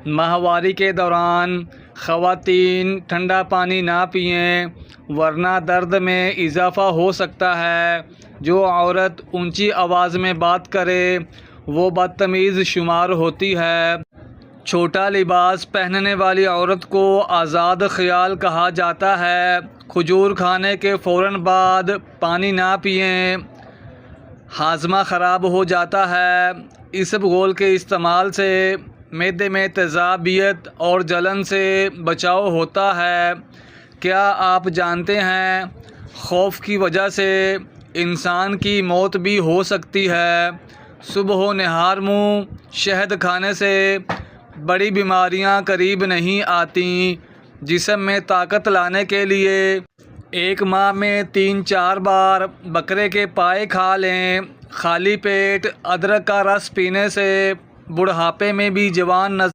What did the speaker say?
ماہواری کے دوران خواتین ٹھنڈا پانی نہ پئیں ورنہ درد میں اضافہ ہو سکتا ہے۔ جو عورت اونچی آواز میں بات کرے وہ بدتمیز شمار ہوتی ہے۔ چھوٹا لباس پہننے والی عورت کو آزاد خیال کہا جاتا ہے۔ کھجور کھانے کے فوراً بعد پانی نہ پئیں، ہاضمہ خراب ہو جاتا ہے۔ اسبگول کے استعمال سے معدے میں تیزابیت اور جلن سے بچاؤ ہوتا ہے۔ کیا آپ جانتے ہیں خوف کی وجہ سے انسان کی موت بھی ہو سکتی ہے؟ صبح و نہار منہ شہد کھانے سے بڑی بیماریاں قریب نہیں آتیں۔ جسم میں طاقت لانے کے لیے ایک ماہ میں 3-4 بار بکرے کے پائے کھا لیں۔ خالی پیٹ ادرک کا رس پینے سے بڑھاپے میں بھی جوان نظر